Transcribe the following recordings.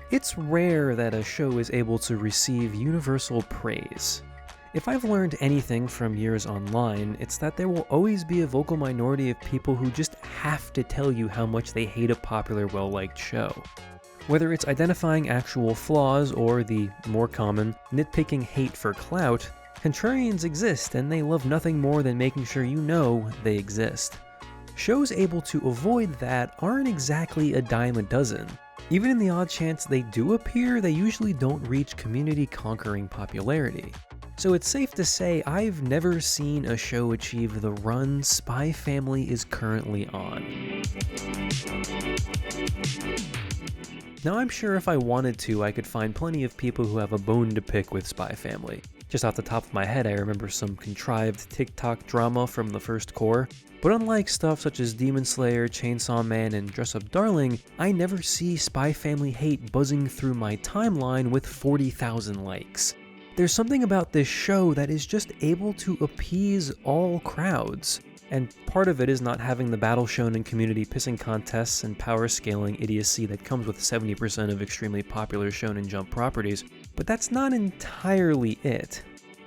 It's rare that a show is able to receive universal praise. If I've learned anything from years online, it's that there will always be a vocal minority of people who just have to tell you how much they hate a popular, well-liked show. Whether it's identifying actual flaws or the more common, nitpicking hate for clout, contrarians exist and they love nothing more than making sure you know they exist. Shows able to avoid that aren't exactly a dime a dozen. Even in the odd chance they do appear, they usually don't reach community-conquering popularity. So it's safe to say I've never seen a show achieve the run Spy Family is currently on. Now I'm sure if I wanted to, I could find plenty of people who have a bone to pick with Spy Family. Just off the top of my head, I remember some contrived TikTok drama from the first cour, but unlike stuff such as Demon Slayer, Chainsaw Man, and Dress Up Darling, I never see Spy Family hate buzzing through my timeline with 40,000 likes. There's something about this show that is just able to appease all crowds, and part of it is not having the battle shonen community pissing contests and power scaling idiocy that comes with 70% of extremely popular Shonen Jump properties, but that's not entirely it.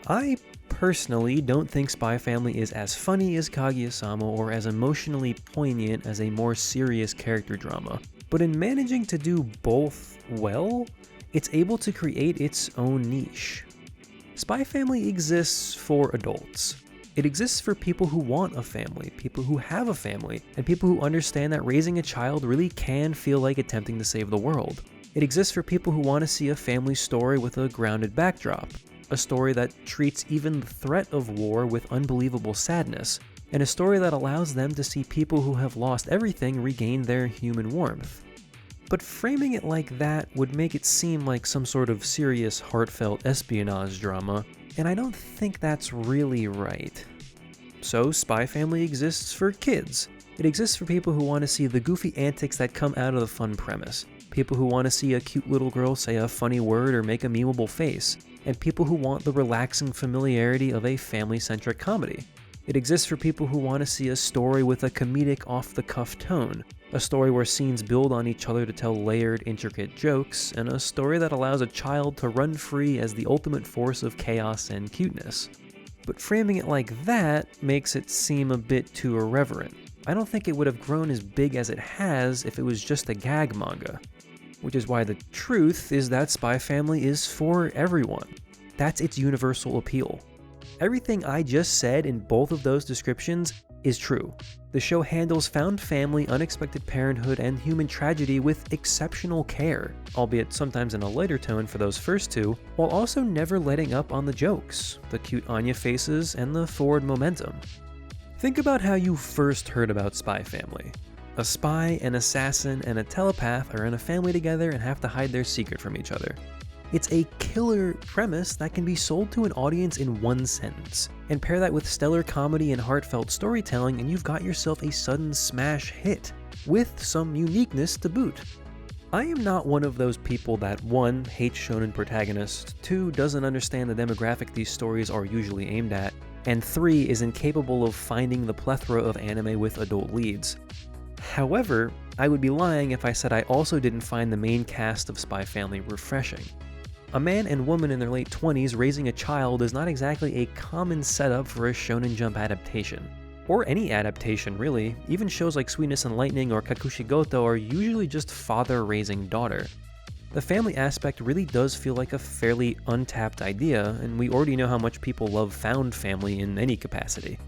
I personally don't think Spy Family is as funny as Kaguya-sama or as emotionally poignant as a more serious character drama, but in managing to do both well, it's able to create its own niche. Spy Family exists for adults. It exists for people who want a family, people who have a family, and people who understand that raising a child really can feel like attempting to save the world. It exists for people who want to see a family story with a grounded backdrop, a story that treats even the threat of war with unbelievable sadness, and a story that allows them to see people who have lost everything regain their human warmth. But framing it like that would make it seem like some sort of serious, heartfelt espionage drama, and I don't think that's really right. So Spy Family exists for kids. It exists for people who want to see the goofy antics that come out of the fun premise, people who want to see a cute little girl say a funny word or make a memeable face, and people who want the relaxing familiarity of a family-centric comedy. It exists for people who want to see a story with a comedic off-the-cuff tone, a story where scenes build on each other to tell layered, intricate jokes, and a story that allows a child to run free as the ultimate force of chaos and cuteness. But framing it like that makes it seem a bit too irreverent. I don't think it would have grown as big as it has if it was just a gag manga. Which is why the truth is that Spy Family is for everyone. That's its universal appeal. Everything I just said in both of those descriptions is true. The show handles found family, unexpected parenthood, and human tragedy with exceptional care, albeit sometimes in a lighter tone for those first two, while also never letting up on the jokes, the cute Anya faces, and the forward momentum. Think about how you first heard about Spy Family. A spy, an assassin, and a telepath are in a family together and have to hide their secret from each other. It's a killer premise that can be sold to an audience in one sentence, and pair that with stellar comedy and heartfelt storytelling and you've got yourself a sudden smash hit, with some uniqueness to boot. I am not one of those people that 1. Hates shonen protagonists, 2. Doesn't understand the demographic these stories are usually aimed at, and 3. Is incapable of finding the plethora of anime with adult leads. However, I would be lying if I said I also didn't find the main cast of Spy Family refreshing. A man and woman in their late 20s raising a child is not exactly a common setup for a Shonen Jump adaptation. Or any adaptation really. Even shows like Sweetness and Lightning or Kakushigoto are usually just father raising daughter. The family aspect really does feel like a fairly untapped idea, and we already know how much people love found family in any capacity.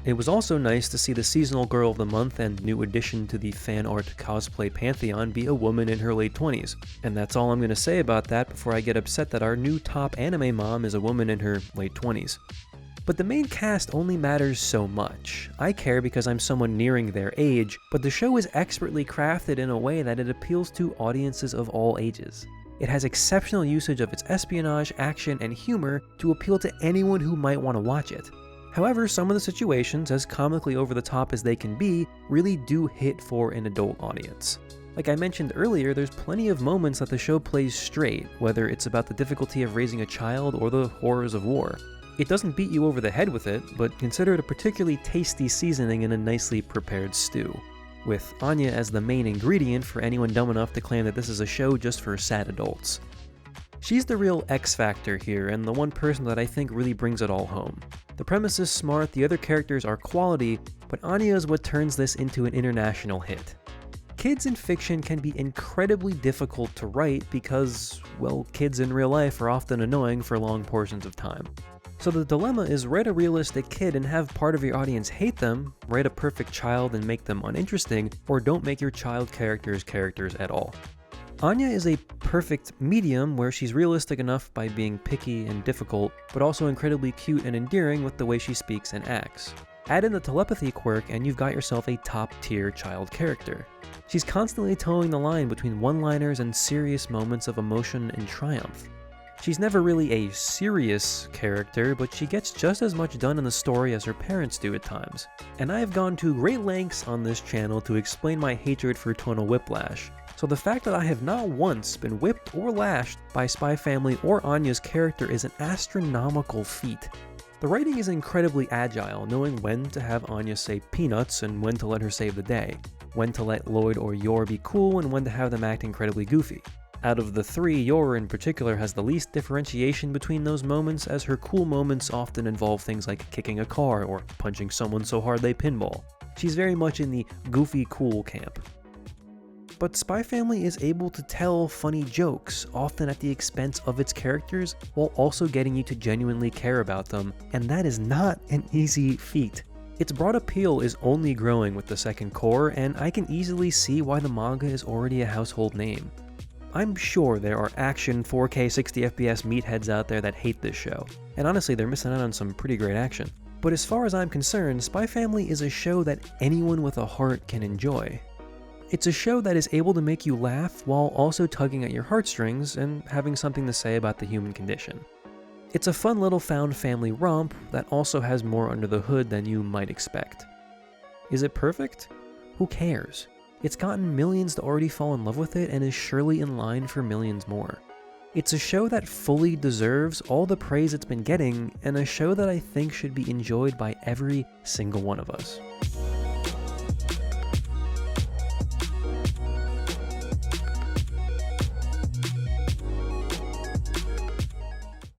It was also nice to see the seasonal girl of the month and new addition to the fan art cosplay pantheon be a woman in her late 20s. And that's all I'm going to say about that before I get upset that our new top anime mom is a woman in her late 20s. But the main cast only matters so much. I care because I'm someone nearing their age, but the show is expertly crafted in a way that it appeals to audiences of all ages. It has exceptional usage of its espionage, action, and humor to appeal to anyone who might want to watch it. However, some of the situations, as comically over the top as they can be, really do hit for an adult audience. Like I mentioned earlier, there's plenty of moments that the show plays straight, whether it's about the difficulty of raising a child or the horrors of war. It doesn't beat you over the head with it, but consider it a particularly tasty seasoning in a nicely prepared stew. with Anya as the main ingredient for anyone dumb enough to claim that this is a show just for sad adults. She's the real X factor here, and the one person that I think really brings it all home. The premise is smart, the other characters are quality, but Anya is what turns this into an international hit. Kids in fiction can be incredibly difficult to write because, well, kids in real life are often annoying for long portions of time. So the dilemma is write a realistic kid and have part of your audience hate them, write a perfect child and make them uninteresting, or don't make your child characters at all. Anya is a perfect medium where she's realistic enough by being picky and difficult, but also incredibly cute and endearing with the way she speaks and acts. Add in the telepathy quirk and you've got yourself a top-tier child character. She's constantly towing the line between one-liners and serious moments of emotion and triumph. She's never really a serious character, but she gets just as much done in the story as her parents do at times. And I have gone to great lengths on this channel to explain my hatred for tonal whiplash, so the fact that I have not once been whipped or lashed by Spy Family or Anya's character is an astronomical feat. The writing is incredibly agile, knowing when to have Anya say peanuts and when to let her save the day, when to let Lloyd or Yor be cool and when to have them act incredibly goofy. Out of the three, Yor in particular has the least differentiation between those moments, as her cool moments often involve things like kicking a car or punching someone so hard they pinball. She's very much in the goofy cool camp. But Spy Family is able to tell funny jokes, often at the expense of its characters, while also getting you to genuinely care about them, and that is not an easy feat. Its broad appeal is only growing with the second cour, and I can easily see why the manga is already a household name. I'm sure there are action 4K 60fps meatheads out there that hate this show, and honestly they're missing out on some pretty great action. But as far as I'm concerned, Spy Family is a show that anyone with a heart can enjoy. It's a show that is able to make you laugh while also tugging at your heartstrings and having something to say about the human condition. It's a fun little found family romp that also has more under the hood than you might expect. Is it perfect? Who cares? It's gotten millions to already fall in love with it and is surely in line for millions more. It's a show that fully deserves all the praise it's been getting, and a show that I think should be enjoyed by every single one of us.